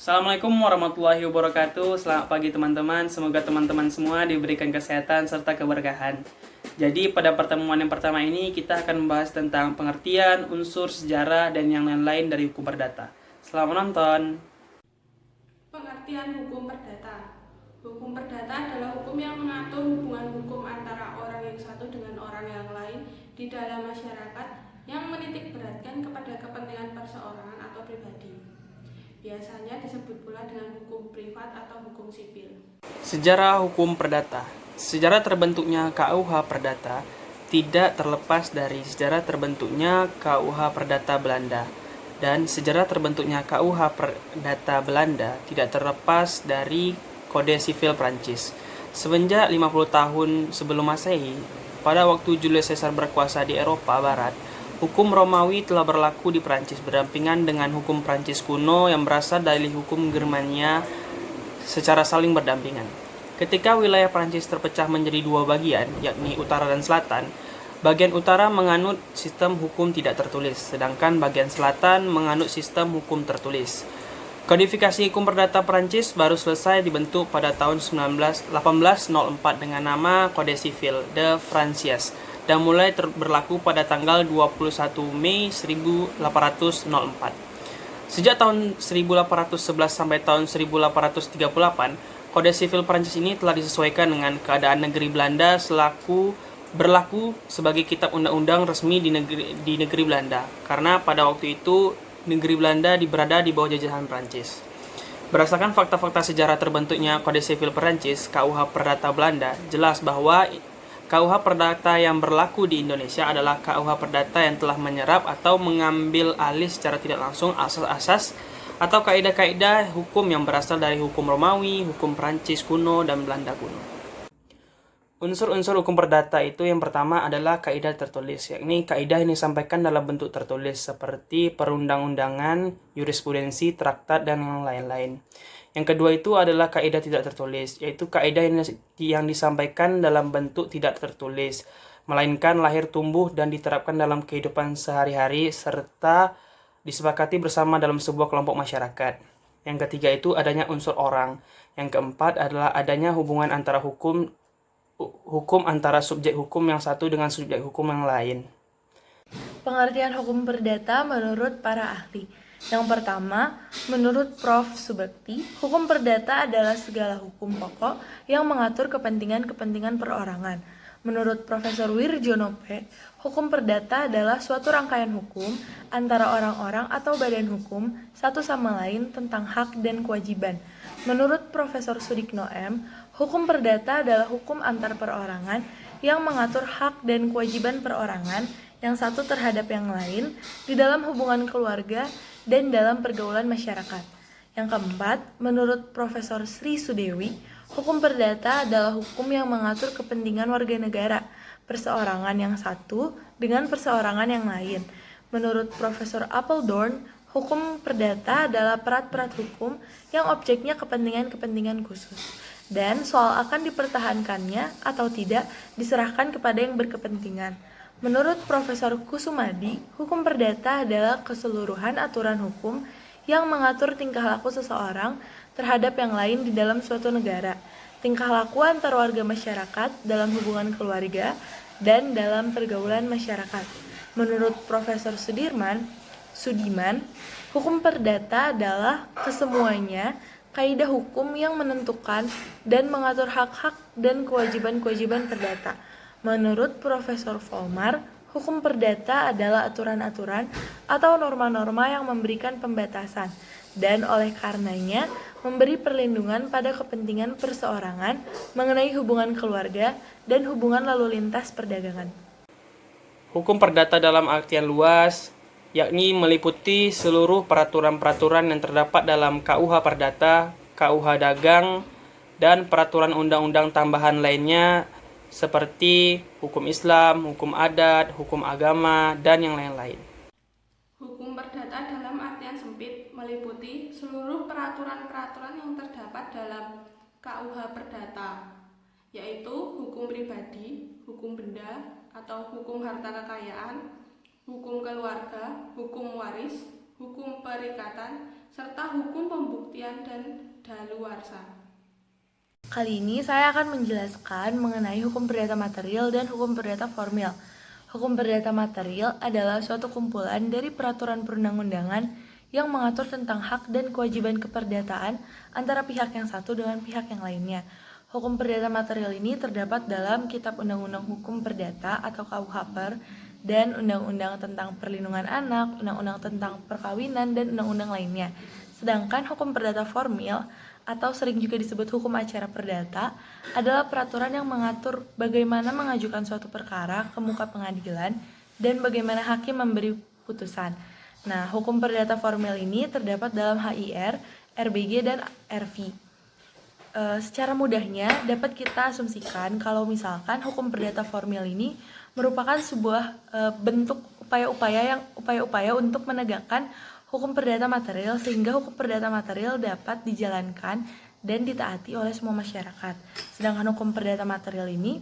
Assalamualaikum warahmatullahi wabarakatuh. Selamat pagi teman-teman. Semoga teman-teman semua diberikan kesehatan serta keberkahan. Jadi pada pertemuan yang pertama ini kita akan membahas tentang pengertian, unsur, sejarah, dan yang lain-lain dari hukum perdata. Selamat menonton. Pengertian hukum perdata. Hukum perdata adalah hukum yang mengatur hubungan hukum antara orang yang satu dengan orang yang lain di dalam masyarakat yang menitikberatkan kepada kepentingan perseorangan atau pribadi. Biasanya disebut pula dengan hukum privat atau hukum sipil. Sejarah hukum perdata. Sejarah terbentuknya KUH Perdata tidak terlepas dari sejarah terbentuknya KUH Perdata Belanda. Dan sejarah terbentuknya KUH Perdata Belanda tidak terlepas dari Kode Sivil Prancis. Semenjak 50 tahun sebelum Masehi, pada waktu Julius Caesar berkuasa di Eropa Barat, hukum Romawi telah berlaku di Prancis berdampingan dengan hukum Prancis kuno yang berasal dari hukum Germania secara saling berdampingan. Ketika wilayah Prancis terpecah menjadi dua bagian, yakni utara dan selatan, bagian utara menganut sistem hukum tidak tertulis, sedangkan bagian selatan menganut sistem hukum tertulis. Kodifikasi hukum perdata Prancis baru selesai dibentuk pada tahun 1804 dengan nama Kode Sivil de Francis dan mulai berlaku pada tanggal 21 Mei 1804. Sejak tahun 1811 sampai tahun 1838, Kode Sivil Prancis ini telah disesuaikan dengan keadaan negeri Belanda berlaku sebagai kitab undang-undang resmi di negeri Belanda, karena pada waktu itu negeri Belanda berada di bawah jajahan Prancis. Berdasarkan fakta-fakta sejarah terbentuknya Kode Sivil Prancis, KUH Perdata Belanda, jelas bahwa KUH Perdata yang berlaku di Indonesia adalah KUH Perdata yang telah menyerap atau mengambil alih secara tidak langsung asas-asas atau kaidah-kaidah hukum yang berasal dari hukum Romawi, hukum Prancis kuno, dan Belanda kuno. Unsur-unsur hukum perdata itu yang pertama adalah kaidah tertulis, yakni kaidah yang disampaikan dalam bentuk tertulis seperti perundang-undangan, jurisprudensi, traktat, dan yang lain-lain. Yang kedua itu adalah kaidah tidak tertulis, yaitu kaidah yang disampaikan dalam bentuk tidak tertulis, melainkan lahir tumbuh dan diterapkan dalam kehidupan sehari-hari serta disepakati bersama dalam sebuah kelompok masyarakat. Yang ketiga itu adanya unsur orang. Yang keempat adalah adanya hubungan antara hukum antara subjek hukum yang satu dengan subjek hukum yang lain. Pengertian hukum perdata menurut para ahli. Yang pertama, menurut Prof. Subekti, hukum perdata adalah segala hukum pokok yang mengatur kepentingan-kepentingan perorangan. Menurut Profesor Wirjono P., hukum perdata adalah suatu rangkaian hukum antara orang-orang atau badan hukum satu sama lain tentang hak dan kewajiban. Menurut Profesor Sudikno M., hukum perdata adalah hukum antar perorangan yang mengatur hak dan kewajiban perorangan yang satu terhadap yang lain di dalam hubungan keluarga dan dalam pergaulan masyarakat. Yang keempat, menurut Profesor Sri Sudewi, hukum perdata adalah hukum yang mengatur kepentingan warga negara, perseorangan yang satu dengan perseorangan yang lain. Menurut Profesor Appledorn, hukum perdata adalah perat-perat hukum yang objeknya kepentingan-kepentingan khusus. Dan soal akan dipertahankannya atau tidak diserahkan kepada yang berkepentingan. Menurut Profesor Kusumadi, hukum perdata adalah keseluruhan aturan hukum yang mengatur tingkah laku seseorang terhadap yang lain di dalam suatu negara, tingkah laku antar warga masyarakat dalam hubungan keluarga, dan dalam pergaulan masyarakat. Menurut Profesor Sudiman, hukum perdata adalah kesemuanya kaidah hukum yang menentukan dan mengatur hak-hak dan kewajiban-kewajiban perdata. Menurut Profesor Volmar, hukum perdata adalah aturan-aturan atau norma-norma yang memberikan pembatasan dan oleh karenanya memberi perlindungan pada kepentingan perseorangan mengenai hubungan keluarga dan hubungan lalu lintas perdagangan. Hukum perdata dalam artian luas, yakni meliputi seluruh peraturan-peraturan yang terdapat dalam KUH Perdata, KUH Dagang, dan peraturan undang-undang tambahan lainnya seperti hukum Islam, hukum adat, hukum agama, dan yang lain-lain. Hukum perdata dalam artian sempit meliputi seluruh peraturan-peraturan yang terdapat dalam KUH Perdata, yaitu hukum pribadi, hukum benda atau hukum harta kekayaan, hukum keluarga, hukum waris, hukum perikatan, serta hukum pembuktian dan daluarsa. Kali ini saya akan menjelaskan mengenai hukum perdata material dan hukum perdata formil. Hukum perdata material adalah suatu kumpulan dari peraturan perundang-undangan yang mengatur tentang hak dan kewajiban keperdataan antara pihak yang satu dengan pihak yang lainnya. Hukum perdata material ini terdapat dalam Kitab Undang-Undang Hukum Perdata atau KUH-PER dan Undang-Undang tentang Perlindungan Anak, Undang-Undang tentang Perkawinan, dan Undang-Undang lainnya. Sedangkan hukum perdata formil atau sering juga disebut hukum acara perdata adalah peraturan yang mengatur bagaimana mengajukan suatu perkara ke muka pengadilan dan bagaimana hakim memberi putusan. Nah, hukum perdata formil ini terdapat dalam HIR, RBG, dan RV. Secara mudahnya dapat kita asumsikan kalau misalkan hukum perdata formil ini merupakan sebuah bentuk upaya-upaya untuk menegakkan hukum perdata material sehingga hukum perdata material dapat dijalankan dan ditaati oleh semua masyarakat. Sedangkan hukum perdata material ini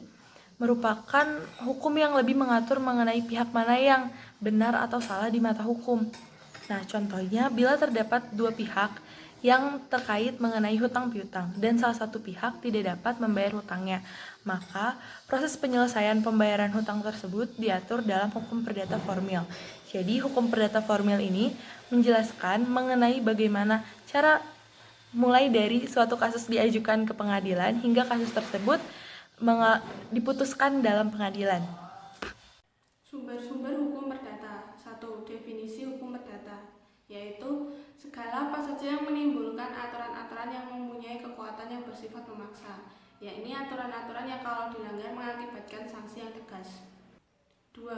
merupakan hukum yang lebih mengatur mengenai pihak mana yang benar atau salah di mata hukum. Nah, contohnya bila terdapat dua pihak yang terkait mengenai hutang piutang dan salah satu pihak tidak dapat membayar hutangnya, maka proses penyelesaian pembayaran hutang tersebut diatur dalam hukum perdata formil. Jadi hukum perdata formil ini menjelaskan mengenai bagaimana cara mulai dari suatu kasus diajukan ke pengadilan hingga kasus tersebut diputuskan dalam pengadilan. Sumber-sumber hukum perdata. 1. Definisi hukum perdata, yaitu segala apa saja yang menimbulkan aturan-aturan yang mempunyai kekuatan yang bersifat memaksa, yakni aturan-aturan yang kalau dilanggar mengakibatkan sanksi yang tegas. 2.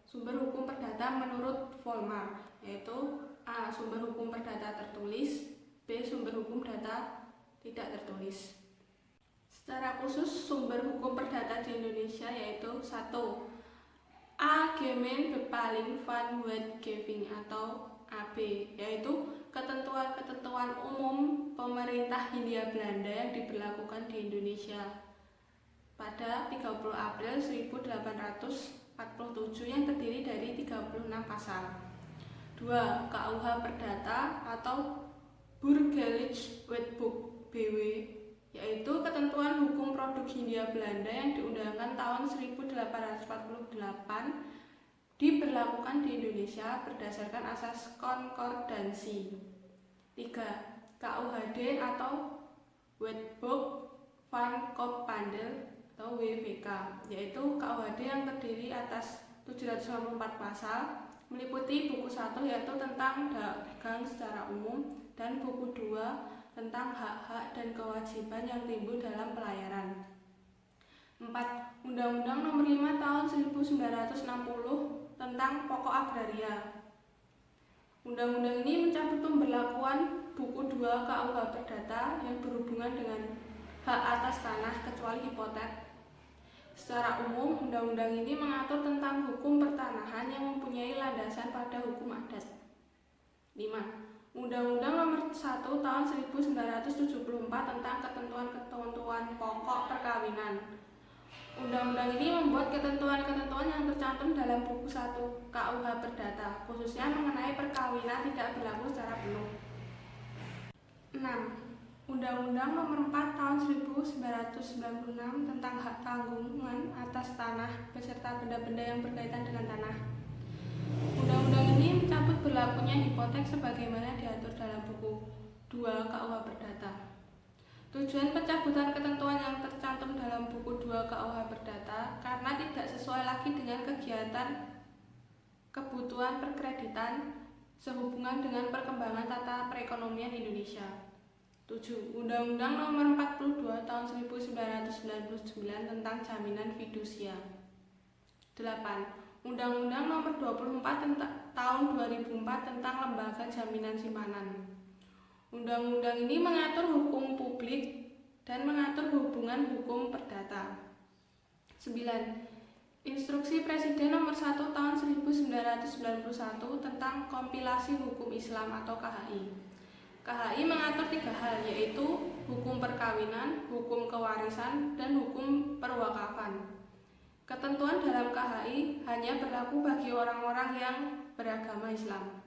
Sumber hukum perdata menurut Volmar, yaitu A. Sumber hukum perdata tertulis, B. Sumber hukum data tidak tertulis. Secara khusus, sumber hukum perdata di Indonesia yaitu 1. Algemeen Bepaling van Wetgeving atau AB, yaitu ketentuan-ketentuan umum pemerintah Hindia Belanda yang diberlakukan di Indonesia pada 30 April 1847 yang terdiri dari 36 pasal. 2. KUH Perdata atau Burgerlijk Wetboek BW, yaitu ketentuan hukum produk Hindia Belanda yang diundangkan tahun 1848 diberlakukan di Indonesia berdasarkan asas konkordansi. 3. KUHD atau Wetboek van Koophandel atau WVK, yaitu KUHD yang terdiri atas 754 pasal, meliputi buku 1 yaitu tentang dagang secara umum dan buku 2 tentang hak-hak dan kewajiban yang timbul dalam pelayaran. 4. Undang-Undang Nomor 5 Tahun 1960 tentang Pokok Agraria. Undang-undang ini mencabut pemberlakuan buku 2 KUH Perdata yang berhubungan dengan hak atas tanah kecuali hipotek. Secara umum, undang-undang ini mengatur tentang hukum pertanahan yang mempunyai landasan pada hukum adat. 5. Undang-Undang Nomor 1 Tahun 1974 tentang ketentuan-ketentuan pokok perkawinan. Undang-undang ini membuat ketentuan-ketentuan yang tercantum dalam buku 1 KUH Perdata, khususnya mengenai perkawinan tidak berlaku secara penuh. 6. Undang-Undang Nomor 4 Tahun 1996 tentang hak tanggungan atas tanah beserta benda-benda yang berkaitan dengan tanah. Undang-undang ini mencabut berlakunya hipotek sebagaimana diatur dalam buku 2 KUH Perdata. Tujuan pencabutan ketentuan yang tercantum dalam buku 2 KUH Perdata karena tidak sesuai lagi dengan kegiatan kebutuhan perkreditan sehubungan dengan perkembangan tata perekonomian Indonesia. 7. Undang-Undang Nomor 42 Tahun 1999 tentang jaminan fidusia. 8. Undang-Undang Nomor 24 Tahun 2004 tentang lembaga jaminan simpanan. Undang-undang ini mengatur hukum publik dan mengatur hubungan hukum perdata. 9. Instruksi Presiden Nomor 1 Tahun 1991 tentang kompilasi hukum Islam atau KHI. KHI mengatur 3 hal, yaitu hukum perkawinan, hukum kewarisan, dan hukum perwakafan. Ketentuan dalam KHI hanya berlaku bagi orang-orang yang beragama Islam.